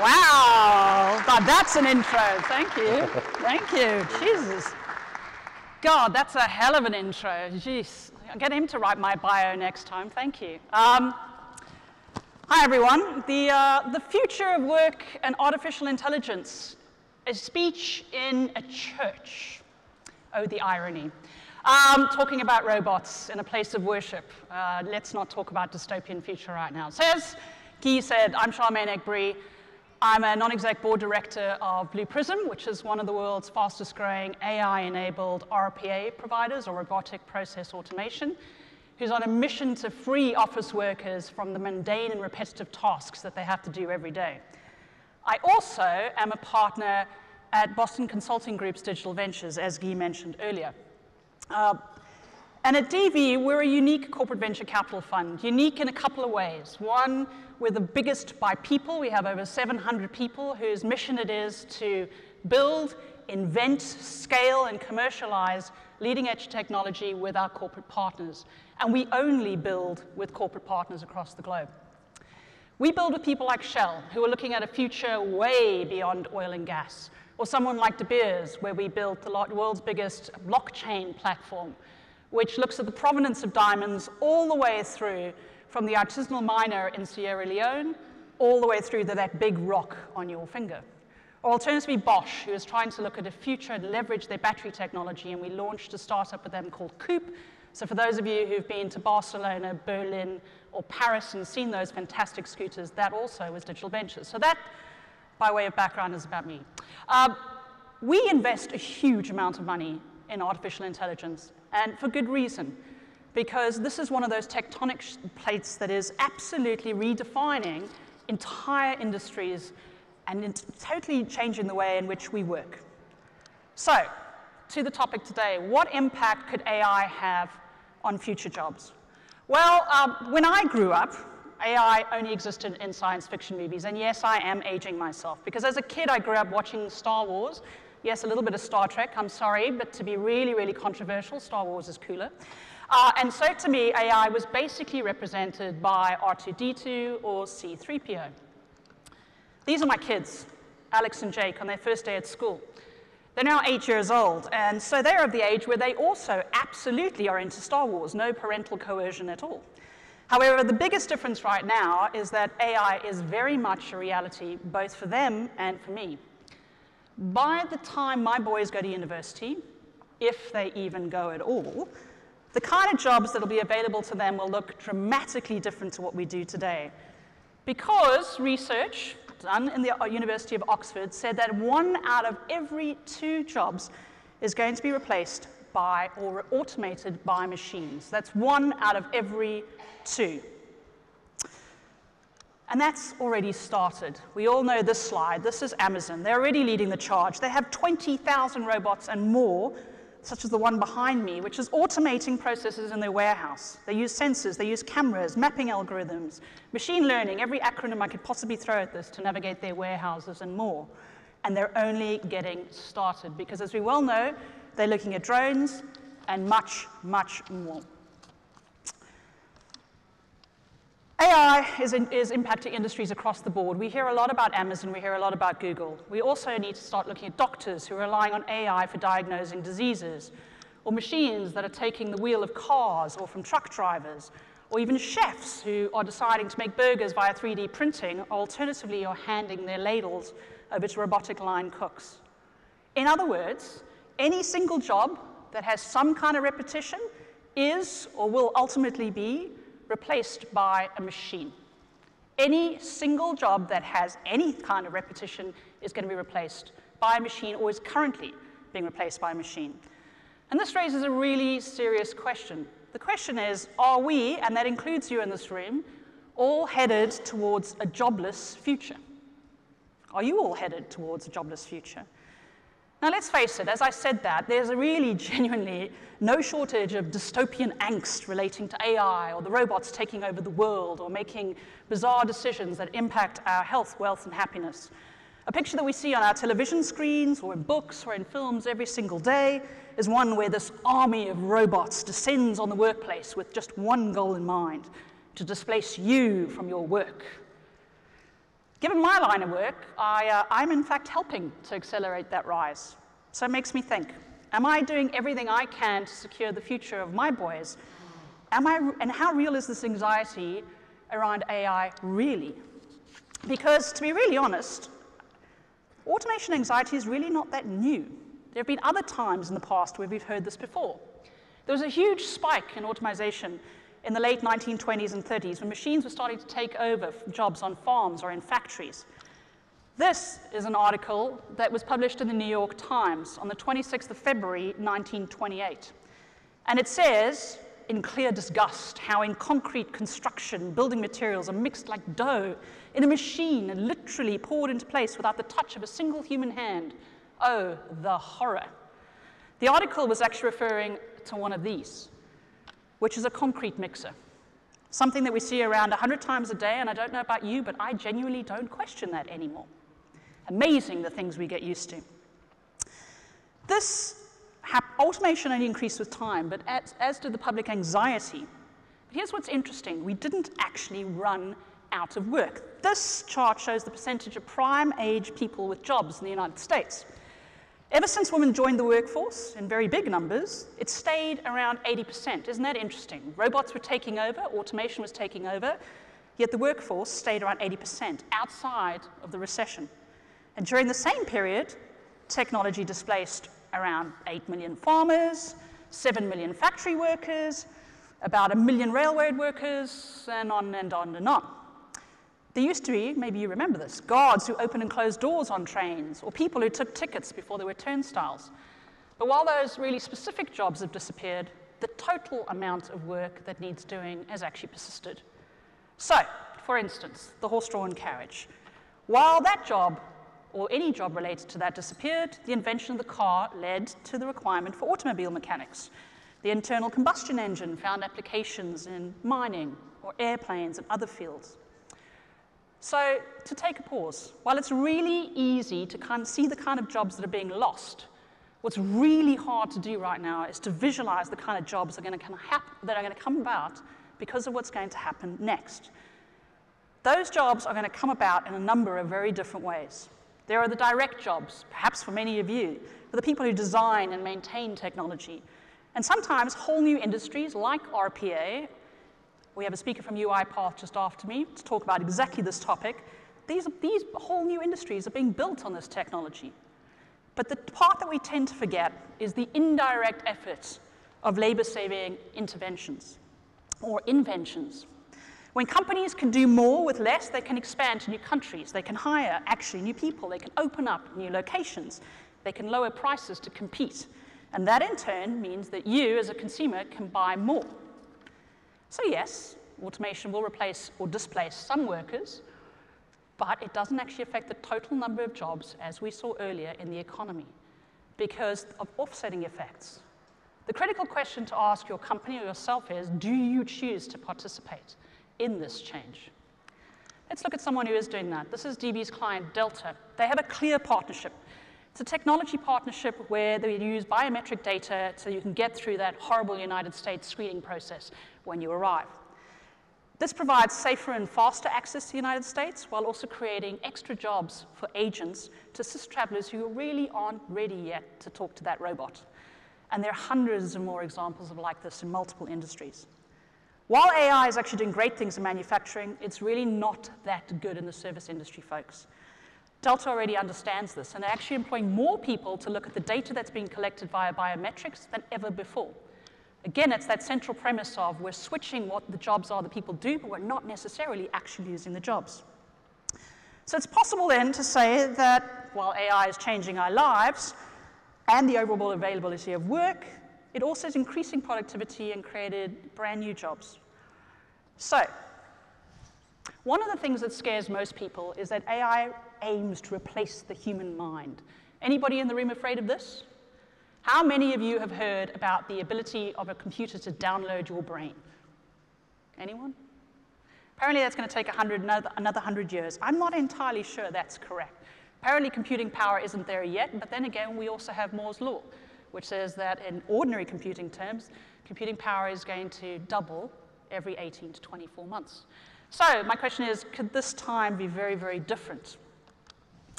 Wow, God, that's an intro. Thank you. Thank you. Jesus. God, that's a hell of an intro. Jeez. I'll get him to write my bio next time. Thank you. Hi, everyone. The future of work and artificial intelligence. A speech in a church. Oh, the irony. Talking about robots in a place of worship. Let's not talk about dystopian future right now. So as Guy said, I'm Charmaine Eggberry. I'm a non-exec board director of Blue Prism, which is one of the world's fastest growing AI-enabled RPA providers, or robotic process automation, who's on a mission to free office workers from the mundane and repetitive tasks that they have to do every day. I also am a partner at Boston Consulting Group's Digital Ventures, as Guy mentioned earlier. And at DV, we're a unique corporate venture capital fund, unique in a couple of ways. One, we're the biggest by people. We have over 700 people whose mission it is to build, invent, scale, and commercialize leading-edge technology with our corporate partners. And we only build with corporate partners across the globe. We build with people like Shell, who are looking at a future way beyond oil and gas, or someone like De Beers, where we built the world's biggest blockchain platform, which looks at the provenance of diamonds all the way through from the artisanal miner in Sierra Leone, all the way through to that big rock on your finger. Or alternatively, Bosch, who is trying to look at a future and leverage their battery technology, and we launched a startup with them called Coupe. So for those of you who've been to Barcelona, Berlin, or Paris and seen those fantastic scooters, that also was Digital Ventures. So that, by way of background, is about me. We invest a huge amount of money in artificial intelligence, and for good reason, because this is one of those tectonic plates that is absolutely redefining entire industries and totally changing the way in which we work. So, to the topic today, what impact could AI have on future jobs? Well, when I grew up, AI only existed in science fiction movies, and yes, I am aging myself, because as a kid I grew up watching Star Wars. Yes, a little bit of Star Trek, I'm sorry, but to be really, really controversial, Star Wars is cooler. And so to me, AI was basically represented by R2-D2 or C-3PO. These are my kids, Alex and Jake, on their first day at school. They're now 8 years old, and so they're of the age where they also absolutely are into Star Wars, no parental coercion at all. However, the biggest difference right now is that AI is very much a reality, both for them and for me. By the time my boys go to university, if they even go at all, the kind of jobs that will be available to them will look dramatically different to what we do today. Because research done in the University of Oxford said that 1 out of every 2 jobs is going to be replaced by or automated by machines. That's 1 out of every 2. And that's already started. We all know this slide. This is Amazon. They're already leading the charge. They have 20,000 robots and more, such as the one behind me, which is automating processes in their warehouse. They use sensors, they use cameras, mapping algorithms, machine learning, every acronym I could possibly throw at this to navigate their warehouses and more. And they're only getting started, because as we well know, they're looking at drones and much, much more. AI is impacting industries across the board. We hear a lot about Amazon, we hear a lot about Google. We also need to start looking at doctors who are relying on AI for diagnosing diseases, or machines that are taking the wheel of cars, or from truck drivers, or even chefs who are deciding to make burgers via 3D printing, or alternatively are handing their ladles over to robotic line cooks. In other words, any single job that has some kind of repetition is or will ultimately be replaced by a machine. Any single job that has any kind of repetition is going to be replaced by a machine, or is currently being replaced by a machine. And this raises a really serious question. The question is, are we, and that includes you in this room, all headed towards a jobless future? Are you all headed towards a jobless future? Now, let's face it, as I said that, there's a really genuinely no shortage of dystopian angst relating to AI, or the robots taking over the world, or making bizarre decisions that impact our health, wealth, and happiness. A picture that we see on our television screens, or in books, or in films every single day is one where this army of robots descends on the workplace with just one goal in mind: to displace you from your work. Given my line of work, I'm in fact helping to accelerate that rise. So it makes me think, am I doing everything I can to secure the future of my boys? And how real is this anxiety around AI really? Because to be really honest, automation anxiety is really not that new. There have been other times in the past where we've heard this before. There was a huge spike in automation in the late 1920s and 30s when machines were starting to take over jobs on farms or in factories. This is an article that was published in the New York Times on the 26th of February, 1928. And it says, in clear disgust, how in concrete construction, building materials are mixed like dough in a machine and literally poured into place without the touch of a single human hand. Oh, the horror. The article was actually referring to one of these, which is a concrete mixer, something that we see around 100 times a day, and I don't know about you, but I genuinely don't question that anymore. Amazing the things we get used to. This automation only increased with time, but as did the public anxiety. But here's what's interesting. We didn't actually run out of work. This chart shows the percentage of prime-age people with jobs in the United States. Ever since women joined the workforce in very big numbers, it stayed around 80%. Isn't that interesting? Robots were taking over, automation was taking over, yet the workforce stayed around 80% outside of the recession. And during the same period, technology displaced around 8 million farmers, 7 million factory workers, about 1 million railroad workers, and on and on and on. There used to be, maybe you remember this, guards who opened and closed doors on trains, or people who took tickets before there were turnstiles. But while those really specific jobs have disappeared, the total amount of work that needs doing has actually persisted. So, for instance, the horse-drawn carriage. While that job, or any job related to that, disappeared, the invention of the car led to the requirement for automobile mechanics. The internal combustion engine found applications in mining, or airplanes and other fields. So, to take a pause, while it's really easy to kind of see the kind of jobs that are being lost, what's really hard to do right now is to visualize the kind of jobs that are going to come about because of what's going to happen next. Those jobs are going to come about in a number of very different ways. There are the direct jobs, perhaps for many of you, for the people who design and maintain technology, and sometimes whole new industries like RPA. We have a speaker from UiPath just after me to talk about exactly this topic. These whole new industries are being built on this technology. But the part that we tend to forget is the indirect efforts of labor-saving interventions or inventions. When companies can do more with less, they can expand to new countries. They can hire actually new people. They can open up new locations. They can lower prices to compete. And that in turn means that you as a consumer can buy more. So yes, automation will replace or displace some workers, but it doesn't actually affect the total number of jobs, as we saw earlier in the economy, because of offsetting effects. The critical question to ask your company or yourself is, do you choose to participate in this change? Let's look at someone who is doing that. This is DB's client, Delta. They have a clear partnership. It's a technology partnership where they use biometric data so you can get through that horrible United States screening process when you arrive. This provides safer and faster access to the United States while also creating extra jobs for agents to assist travelers who really aren't ready yet to talk to that robot. And there are hundreds of more examples of like this in multiple industries. While AI is actually doing great things in manufacturing, it's really not that good in the service industry, folks. Delta already understands this, and they're actually employing more people to look at the data that's being collected via biometrics than ever before. Again, it's that central premise of we're switching what the jobs are that people do, but we're not necessarily actually using the jobs. So it's possible then to say that while AI is changing our lives and the overall availability of work, it also is increasing productivity and created brand new jobs. So, one of the things that scares most people is that AI aims to replace the human mind. Anybody in the room afraid of this? How many of you have heard about the ability of a computer to download your brain? Anyone? Apparently that's going to take another 100 years. I'm not entirely sure that's correct. Apparently computing power isn't there yet, but then again, we also have Moore's law, which says that in ordinary computing terms, computing power is going to double every 18 to 24 months. So my question is, could this time be very, very different?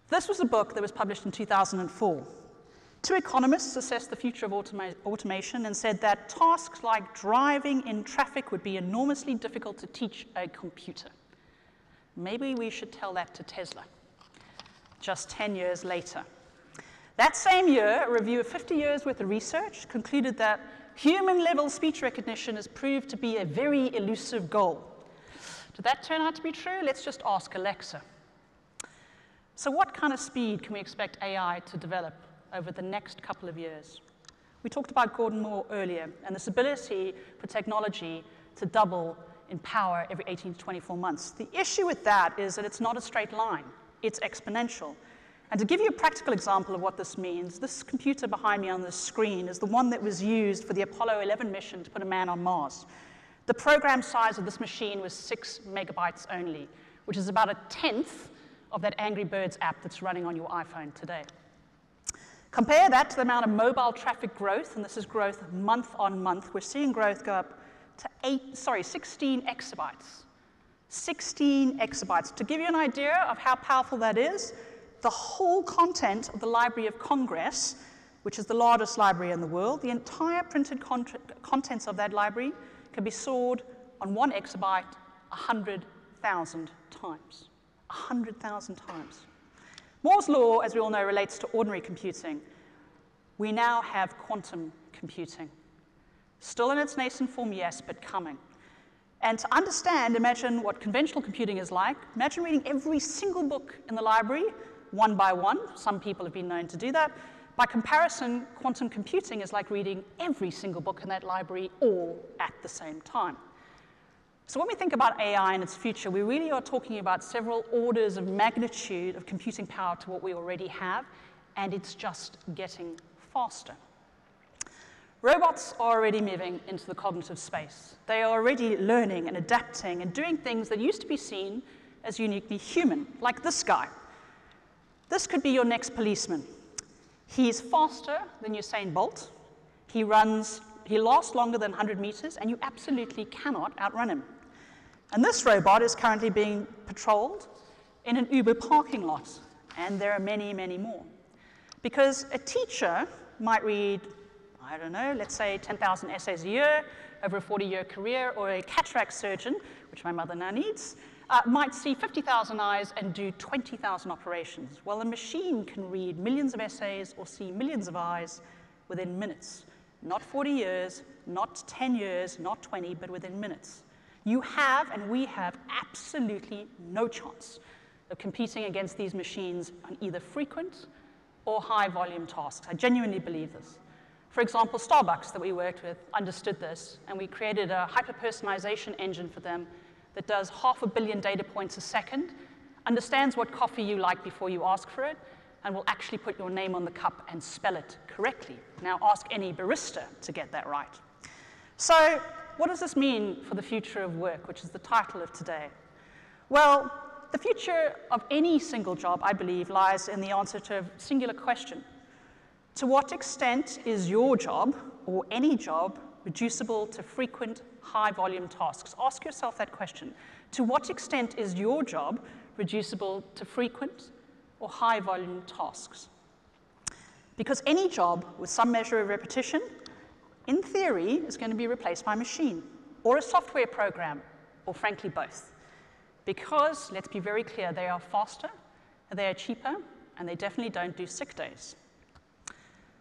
This was a book that was published in 2004. Two economists assessed the future of automation and said that tasks like driving in traffic would be enormously difficult to teach a computer. Maybe we should tell that to Tesla, just 10 years later. That same year, a review of 50 years worth of research concluded that human-level speech recognition has proved to be a very elusive goal. Did that turn out to be true? Let's just ask Alexa. So what kind of speed can we expect AI to develop over the next couple of years? We talked about Gordon Moore earlier, and this ability for technology to double in power every 18 to 24 months. The issue with that is that it's not a straight line. It's exponential. And to give you a practical example of what this means, this computer behind me on the screen is the one that was used for the Apollo 11 mission to put a man on Mars. The program size of this machine was 6 megabytes only, which is about 1/10 of that Angry Birds app that's running on your iPhone today. Compare that to the amount of mobile traffic growth, and this is growth month on month. We're seeing growth go up to 16 exabytes. 16 exabytes. To give you an idea of how powerful that is, the whole content of the Library of Congress, which is the largest library in the world, the entire printed contents of that library can be stored on 1 exabyte 100,000 times. 100,000 times. Moore's law, as we all know, relates to ordinary computing. We now have quantum computing. Still in its nascent form, yes, but coming. And to understand, imagine what conventional computing is like. Imagine reading every single book in the library, one by one. Some people have been known to do that. By comparison, quantum computing is like reading every single book in that library all at the same time. So when we think about AI and its future, we really are talking about several orders of magnitude of computing power to what we already have, and it's just getting faster. Robots are already moving into the cognitive space. They are already learning and adapting and doing things that used to be seen as uniquely human, like this guy. This could be your next policeman. He's faster than Usain Bolt. He lasts longer than 100 meters, and you absolutely cannot outrun him. And this robot is currently being patrolled in an Uber parking lot, and there are many, many more. Because a teacher might read, I don't know, let's say 10,000 essays a year over a 40-year career, or a cataract surgeon, which my mother now needs, might see 50,000 eyes and do 20,000 operations. Well, a machine can read millions of essays or see millions of eyes within minutes. Not 40 years, not 10 years, not 20, but within minutes. You have, and we have, absolutely no chance of competing against these machines on either frequent or high-volume tasks. I genuinely believe this. For example, Starbucks that we worked with understood this, and we created a hyper-personalization engine for them that does 500 million data points a second, understands what coffee you like before you ask for it, and will actually put your name on the cup and spell it correctly. Now ask any barista to get that right. So what does this mean for the future of work, which is the title of today? Well, the future of any single job, I believe, lies in the answer to a singular question. To what extent is your job, or any job, reducible to frequent, high-volume tasks? Ask yourself that question. To what extent is your job reducible to frequent or high-volume tasks? Because any job with some measure of repetition, in theory, is going to be replaced by a machine, or a software program, or frankly both. Because, let's be very clear, they are faster, they are cheaper, and they definitely don't do sick days.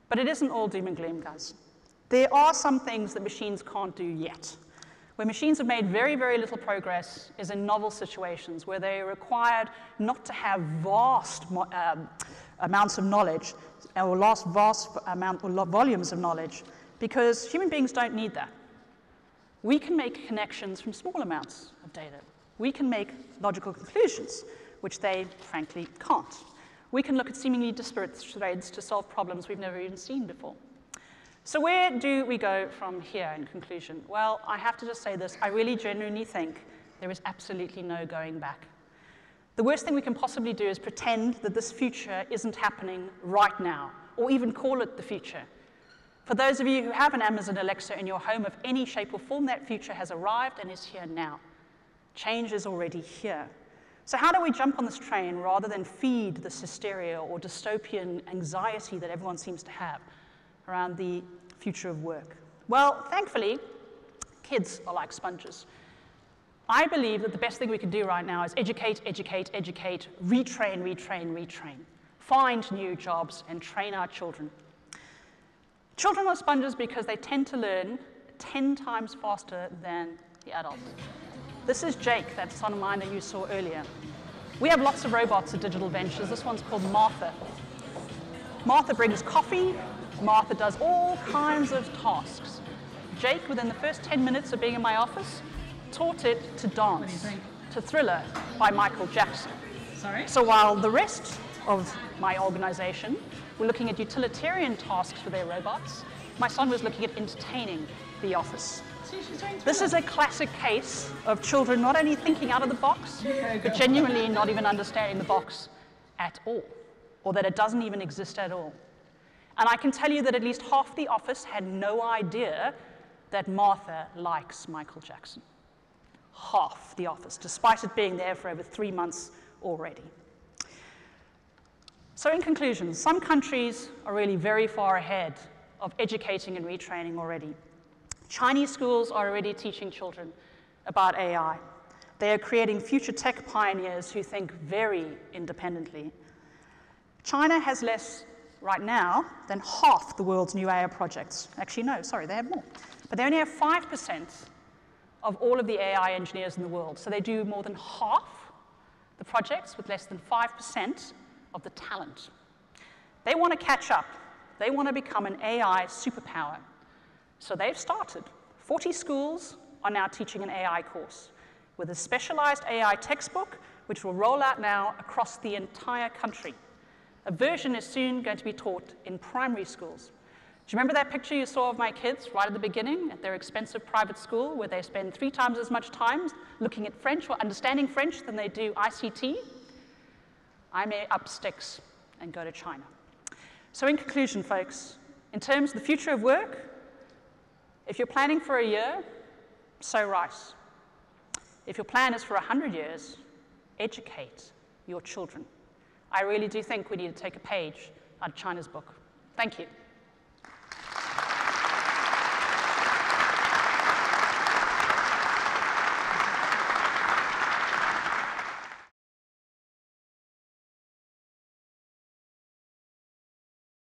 But it isn't all doom and gloom, guys. There are some things that machines can't do yet. Where machines have made very, very little progress is in novel situations where they are required not to have vast amounts of knowledge or vast volumes of knowledge, because human beings don't need that. We can make connections from small amounts of data. We can make logical conclusions, which they, frankly, can't. We can look at seemingly disparate threads to solve problems we've never even seen before. So where do we go from here in conclusion? Well, I have to just say this. I really genuinely think there is absolutely no going back. The worst thing we can possibly do is pretend that this future isn't happening right now, or even call it the future. For those of you who have an Amazon Alexa in your home of any shape or form, that future has arrived and is here now. Change is already here. So how do we jump on this train rather than feed this hysteria or dystopian anxiety that everyone seems to have around the future of work? Well, thankfully, kids are like sponges. I believe that the best thing we can do right now is educate, educate, educate, retrain, retrain, retrain. Find new jobs and train our children. Children are sponges because they tend to learn 10 times faster than the adults. This is Jake, that son of mine that you saw earlier. We have lots of robots at Digital Ventures. This one's called Martha. Martha brings coffee. Martha does all kinds of tasks. Jake, within the first 10 minutes of being in my office, taught it to dance to Thriller by Michael Jackson. Sorry? So while the rest of my organization were looking at utilitarian tasks for their robots, my son was looking at entertaining the office. See, she's doing This is a classic case of children not only thinking out of the box, but genuinely not even understanding the box at all, or that it doesn't even exist at all. And I can tell you that at least half the office had no idea that Martha likes Michael Jackson. Half the office, despite it being there for over 3 months already. So in conclusion, some countries are really very far ahead of educating and retraining already. Chinese schools are already teaching children about AI. They are creating future tech pioneers who think very independently. China has less, right now, than half the world's new AI projects. Actually, no, sorry, they have more. But they only have 5% of all of the AI engineers in the world. So they do more than half the projects with less than 5% of the talent. They want to catch up. They want to become an AI superpower. So they've started. 40 schools are now teaching an AI course with a specialized AI textbook, which will roll out now across the entire country. A version is soon going to be taught in primary schools. Do you remember that picture you saw of my kids right at the beginning at their expensive private school where they spend 3 times as much time looking at French or understanding French than they do ICT? I may up sticks and go to China. So in conclusion, folks, in terms of the future of work, if you're planning for a year, sow rice. If your plan is for 100 years, educate your children. I really do think we need to take a page out of China's book. Thank you.